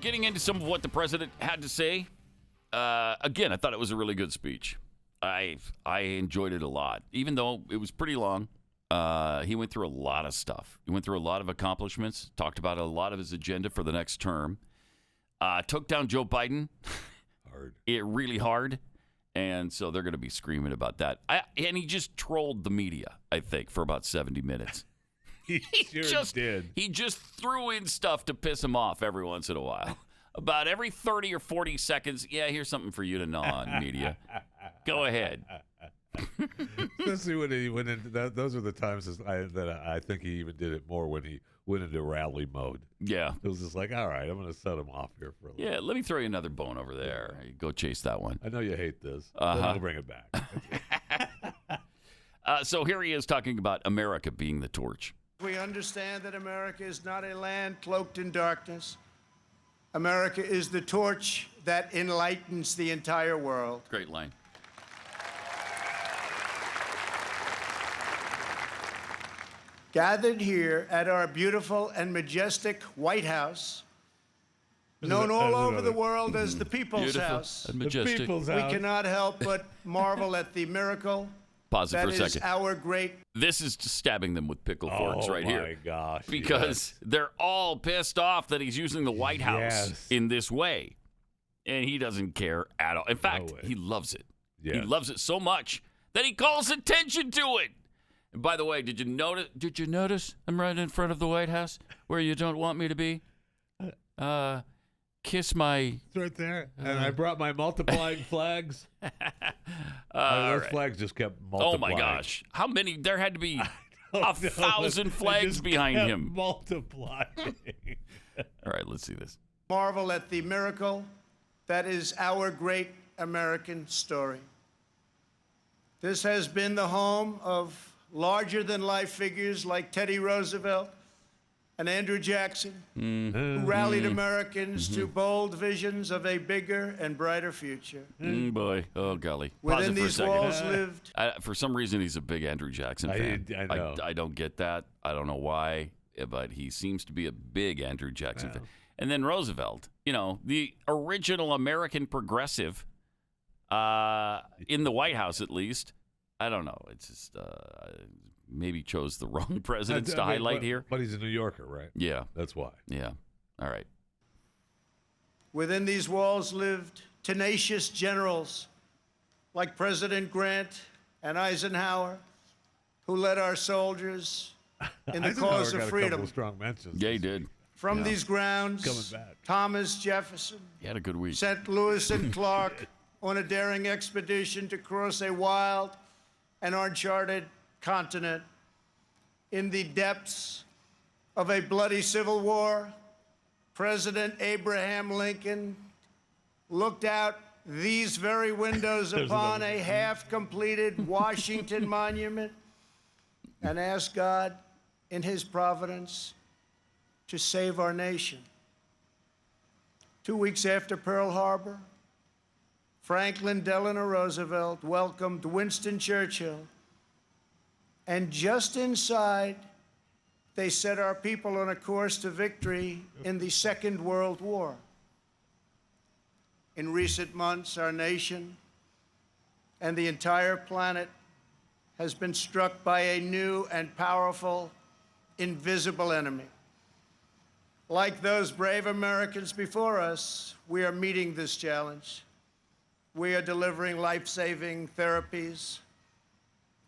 getting into some of what the president had to say. Again, I thought it was a really good speech. I enjoyed it a lot, even though it was pretty long. He went through a lot of stuff. He went through a lot of accomplishments, talked about a lot of his agenda for the next term. Took down Joe Biden. Hard. Really hard. And so they're going to be screaming about that. And he just trolled the media, I think, for about 70 minutes. He sure did. He just threw in stuff to piss him off every once in a while. About every 30 or 40 seconds, yeah, here's something for you to gnaw on, media. Go ahead. Especially when he went into that. Those are the times that I think he even did it more when he went into rally mode. Yeah. It was just like, all right, I'm going to set him off here for a little. Yeah, let me throw you another bone over there. Go chase that one. I know you hate this. But I'll bring it back. So here he is talking about America being the torch. We understand that America is not a land cloaked in darkness. America is the torch that enlightens the entire world. Great line. Gathered here at our beautiful and majestic White House, known all over the world as the People's Beautiful House, and The majestic. People's we House. cannot help but marvel at the miracle Pause it that for a is second. our great. This is just stabbing them with pickle forks right here. Oh, my gosh. Because they're all pissed off that he's using the White House Yes. in this way. And he doesn't care at all. In fact, way. he loves it. Yes. He loves it so much that he calls attention to it. And by the way, did you notice I'm right in front of the White House where you don't want me to be? Kiss my... It's right there. And I brought my multiplying flags. all Those right. flags just kept Oh multiplying. my gosh. How many? There had to be Oh, a 1,000 they flags just behind kept him. Multiplying. All right, let's see this. Marvel at the miracle that is our great American story. This has been the home of larger-than-life figures like Teddy Roosevelt and Andrew Jackson, who rallied Americans to bold visions of a bigger and brighter future. Boy, oh golly. Pause Within it for a these second. walls lived For some reason, he's a big Andrew Jackson fan. I know. I don't get that. I don't know why, but he seems to be a big Andrew Jackson fan. And then Roosevelt, the original American progressive in the White House, at least. I don't know. It's just maybe chose the wrong presidents to highlight here. But he's a New Yorker, right? Yeah. That's why. Yeah. All right. Within these walls lived tenacious generals like President Grant and Eisenhower, who led our soldiers in the Eisenhower cause got of a freedom. couple of strong mentions. Yeah, he did. From these grounds, Coming back. Thomas Jefferson He had a good week. sent Lewis and Clark on a daring expedition to cross a wild and uncharted continent. In the depths of a bloody civil war, President Abraham Lincoln looked out these very windows upon a half-completed Washington Monument and asked God, in his providence, to save our nation. 2 weeks after Pearl Harbor, Franklin Delano Roosevelt welcomed Winston Churchill, and just inside, they set our people on a course to victory in the Second World War. In recent months, our nation and the entire planet has been struck by a new and powerful, invisible enemy. Like those brave Americans before us, we are meeting this challenge. We are delivering life-saving therapies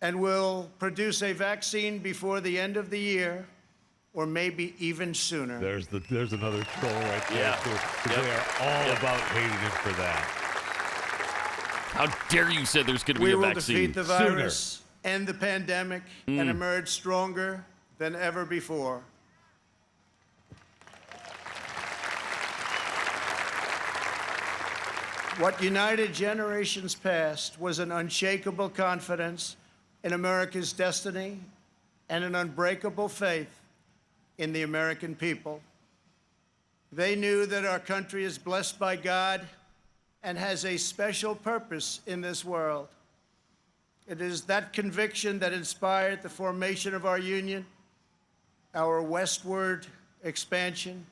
and will produce a vaccine before the end of the year, or maybe even sooner. There's another troll right there. Yeah. Too. Yep. They are all about hating him for that. How dare you say there's going to be We a will vaccine? defeat the virus, end the pandemic, and emerge stronger than ever before. What united generations past was an unshakable confidence in America's destiny and an unbreakable faith in the American people. They knew that our country is blessed by God and has a special purpose in this world. It is that conviction that inspired the formation of our union, our westward expansion,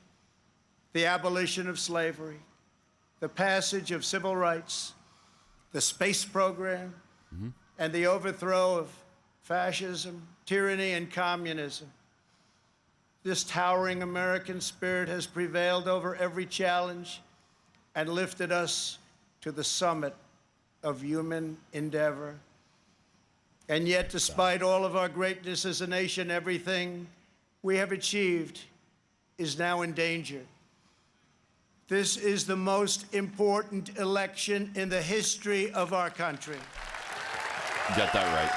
the abolition of slavery, the passage of civil rights, the space program, and the overthrow of fascism, tyranny, and communism. This towering American spirit has prevailed over every challenge and lifted us to the summit of human endeavor. And yet, despite all of our greatness as a nation, everything we have achieved is now in danger. This is the most important election in the history of our country. You got that right.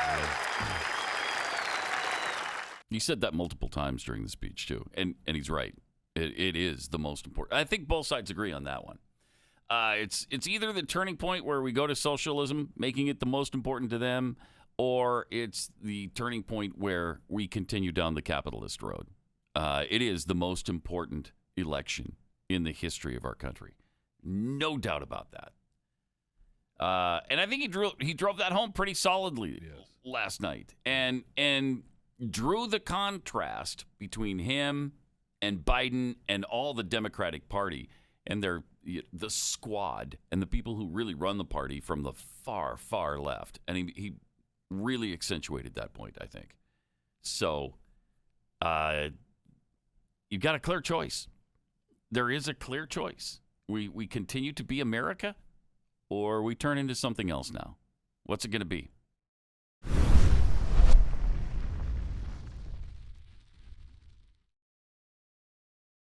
He said that multiple times during the speech, too. And he's right. It is the most important. I think both sides agree on that one. It's either the turning point where we go to socialism, making it the most important to them, or it's the turning point where we continue down the capitalist road. It is the most important election in the history of our country. No doubt about that. And I think he drove that home pretty solidly last night. And drew the contrast between him and Biden and all the Democratic Party and the squad and the people who really run the party from the far, far left. And he really accentuated that point, I think. So you've got a clear choice. There is a clear choice. We continue to be America, or we turn into something else now. What's it going to be?